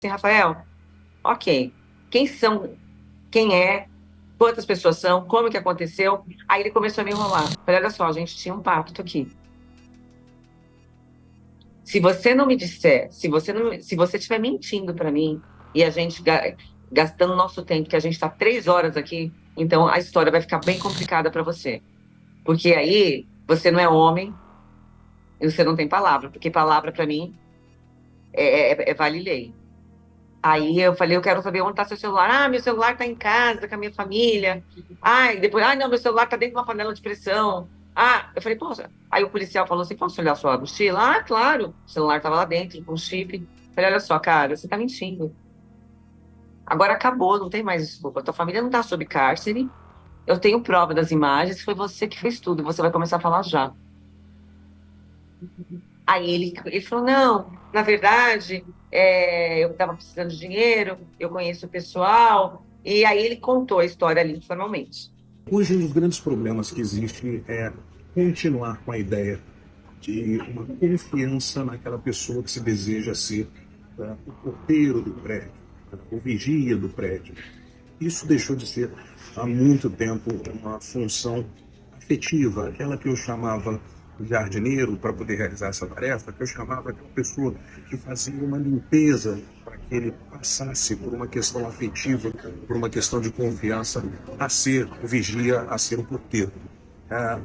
Rafael, ok. Quem são? Quem é? Quantas pessoas são? Como que aconteceu? Aí ele começou a me enrolar. Falei, olha só, a gente tinha um pacto aqui. Se você não me disser, se você estiver mentindo para mim e a gente gastando nosso tempo, que a gente está 3 horas aqui, então a história vai ficar bem complicada para você. Porque aí você não é homem e você não tem palavra, porque palavra para mim vale lei. Aí eu falei, eu quero saber onde está seu celular. Ah, meu celular está em casa com a minha família. Ai, depois, não, meu celular está dentro de uma panela de pressão. Ah, eu falei, poxa. Aí o policial falou assim, posso olhar sua mochila? Ah, claro. O celular estava lá dentro, com chip. Eu falei, olha só, cara, você está mentindo. Agora acabou, não tem mais desculpa. Tua família não está sob cárcere. Eu tenho prova das imagens, foi você que fez tudo. Você vai começar a falar já. Aí ele falou, não, na verdade, eu estava precisando de dinheiro, eu conheço o pessoal, e aí ele contou a história ali informalmente. Hoje, um dos grandes problemas que existe é continuar com a ideia de uma confiança naquela pessoa que se deseja ser o porteiro do prédio, o vigia do prédio. Isso deixou de ser há muito tempo uma função afetiva, aquela que eu chamava de jardineiro para poder realizar essa tarefa, que eu chamava aquela pessoa que fazia uma limpeza para que ele passasse por uma questão afetiva, por uma questão de confiança, a ser o vigia, a ser o porteiro.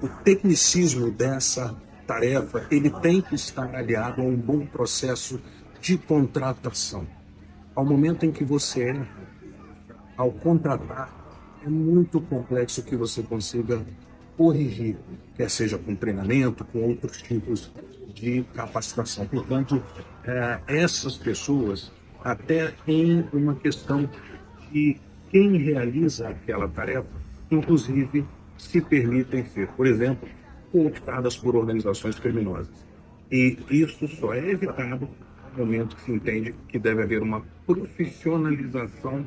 O tecnicismo dessa tarefa ele tem que estar aliado a um bom processo de contratação. Ao momento em que você erra, ao contratar, é muito complexo que você consiga corrigir, quer seja com treinamento, com outros tipos de capacitação. Portanto, essas pessoas, até em uma questão de quem realiza aquela tarefa, inclusive se permitem ser, por exemplo, cooptadas por organizações criminosas. E isso só é evitado no momento que se entende que deve haver uma profissionalização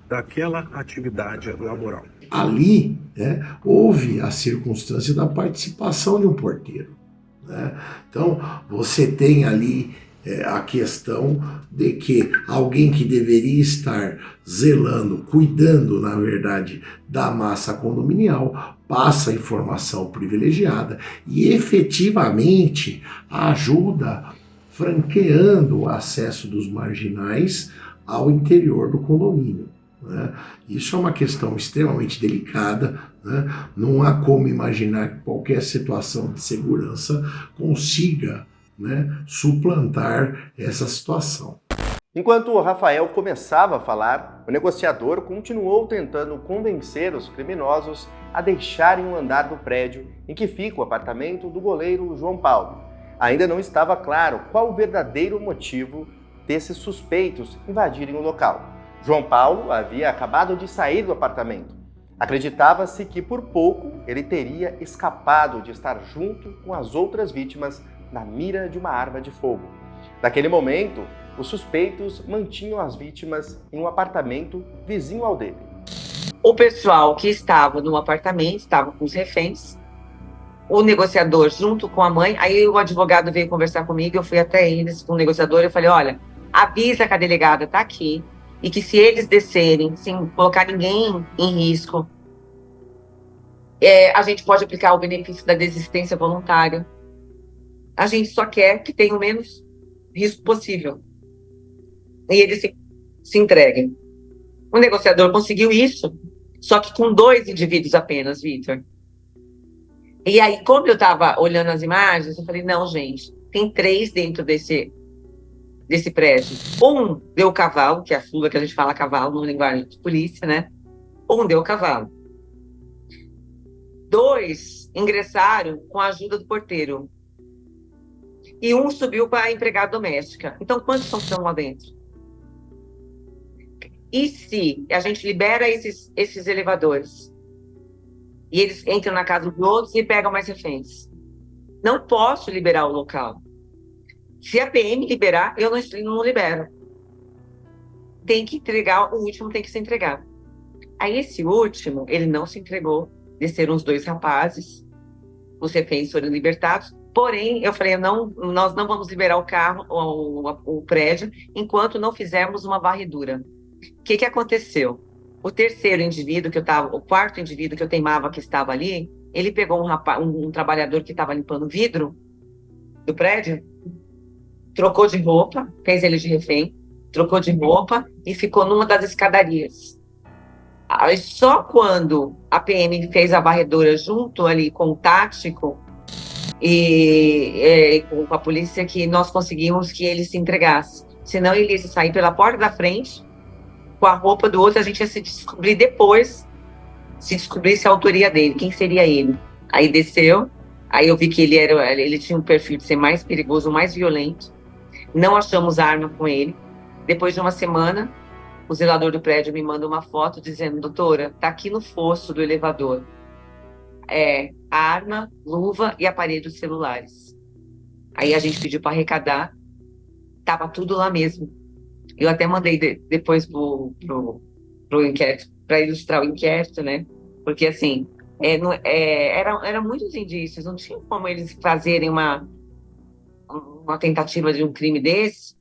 daquela atividade laboral. Ali, né, houve a circunstância da participação de um porteiro, né? Então, você tem ali a questão de que alguém que deveria estar zelando, cuidando, na verdade, da massa condominial, passa informação privilegiada e efetivamente ajuda franqueando o acesso dos marginais ao interior do condomínio, né? Isso é uma questão extremamente delicada, né? Não há como imaginar que qualquer situação de segurança consiga, né, suplantar essa situação. Enquanto o Rafael começava a falar, o negociador continuou tentando convencer os criminosos a deixarem o andar do prédio em que fica o apartamento do goleiro João Paulo. Ainda não estava claro qual o verdadeiro motivo desses suspeitos invadirem o local. João Paulo havia acabado de sair do apartamento. Acreditava-se que por pouco ele teria escapado de estar junto com as outras vítimas na mira de uma arma de fogo. Naquele momento, os suspeitos mantinham as vítimas em um apartamento vizinho ao dele. O pessoal que estava no apartamento estava com os reféns, o negociador junto com a mãe, aí o advogado veio conversar comigo, eu fui até eles com o negociador, eu falei, olha, avisa que a delegada está aqui, e que se eles descerem, sem colocar ninguém em risco, a gente pode aplicar o benefício da desistência voluntária. A gente só quer que tenha o menos risco possível. E eles se entreguem. O negociador conseguiu isso, só que com 2 indivíduos apenas, Vitor. E aí, como eu estava olhando as imagens, eu falei, não, gente, tem 3 dentro desse prédio. Um deu cavalo, que é a fuga que a gente fala cavalo no linguagem de polícia, né? Um deu cavalo. 2 ingressaram com a ajuda do porteiro. E um subiu para a empregada doméstica. Então, quantos estão lá dentro? E se a gente libera esses elevadores e eles entram na casa dos outros e pegam mais reféns? Não posso liberar o local. Se a PM liberar, eu não libero. Tem que entregar, o último tem que se entregar. Aí esse último, ele não se entregou. Desceram os 2 rapazes, os reféns foram libertados, Porém, eu falei, não, nós não vamos liberar o carro, o prédio, enquanto não fizermos uma varredura. O que aconteceu? O terceiro indivíduo que eu estava, o quarto indivíduo que eu teimava que estava ali, ele pegou um trabalhador que estava limpando vidro do prédio, trocou de roupa, fez ele de refém, trocou de roupa e ficou numa das escadarias. Aí, só quando a PM fez a varredura junto ali com o tático e com a polícia que nós conseguimos que ele se entregasse. Senão ele ia sair pela porta da frente com a roupa do outro, a gente ia se descobrir depois, se descobrisse a autoria dele, quem seria ele. Aí desceu, aí eu vi que ele tinha um perfil de ser mais perigoso, mais violento. Não achamos arma com ele. Depois de uma semana, o zelador do prédio me manda uma foto dizendo: doutora, tá aqui no fosso do elevador. Arma, luva e aparelhos celulares. Aí a gente pediu para arrecadar, tava tudo lá mesmo. Eu até mandei depois pro inquérito, para ilustrar o inquérito, né? Porque assim, eram muitos indícios, não tinha como eles fazerem uma tentativa de um crime desse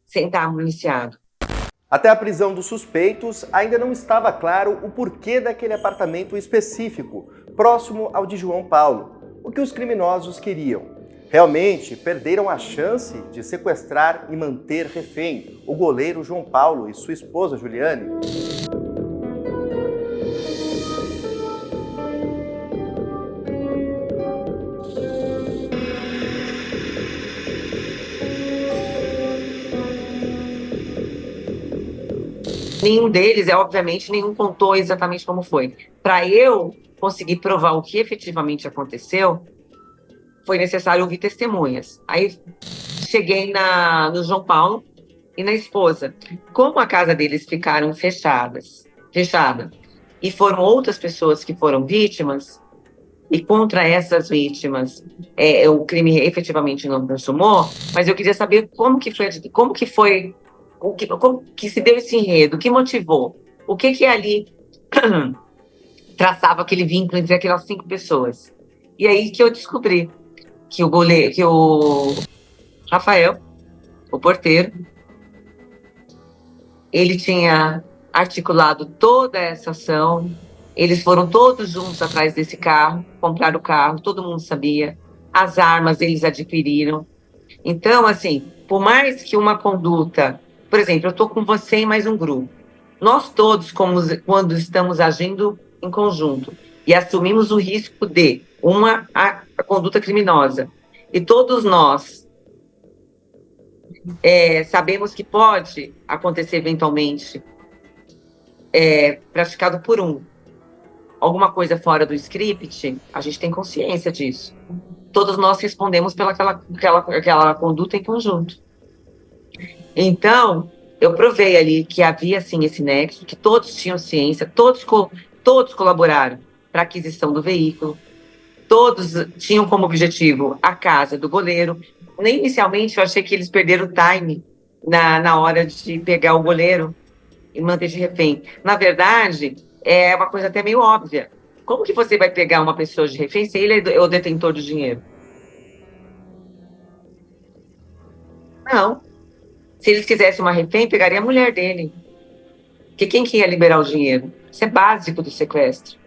sem estar municiado. Até a prisão dos suspeitos, ainda não estava claro o porquê daquele apartamento específico, próximo ao de João Paulo. O que os criminosos queriam? Realmente perderam a chance de sequestrar e manter refém o goleiro João Paulo e sua esposa Juliane? Nenhum deles, obviamente, nenhum contou exatamente como foi. Para eu conseguir provar o que efetivamente aconteceu, foi necessário ouvir testemunhas. Aí cheguei no João Paulo e na esposa. Como a casa deles ficaram fechada, e foram outras pessoas que foram vítimas, e contra essas vítimas o crime efetivamente não consumou, mas eu queria saber como que foi, como que se deu esse enredo, o que motivou, o que ali traçava aquele vínculo entre aquelas 5 pessoas. E aí que eu descobri que o Rafael, o porteiro, ele tinha articulado toda essa ação. Eles foram todos juntos atrás desse carro, compraram o carro, todo mundo sabia. As armas eles adquiriram. Então, assim, por mais que uma conduta... Por exemplo, eu estou com você e mais um grupo. Nós todos, quando estamos agindo em conjunto e assumimos o risco de a conduta criminosa, e todos nós sabemos que pode acontecer eventualmente praticado por alguma coisa fora do script, a gente tem consciência disso. Todos nós respondemos pelaquela conduta em conjunto. Então, eu provei ali que havia, sim, esse nexo, que todos tinham ciência, todos colaboraram para a aquisição do veículo, todos tinham como objetivo a casa do goleiro. Nem inicialmente eu achei que eles perderam o time na hora de pegar o goleiro e manter de refém. Na verdade, é uma coisa até meio óbvia. Como que você vai pegar uma pessoa de refém se ele é o detentor do dinheiro? Não. Se eles quisessem uma refém, pegaria a mulher dele. Porque quem que ia liberar o dinheiro? Isso é básico do sequestro.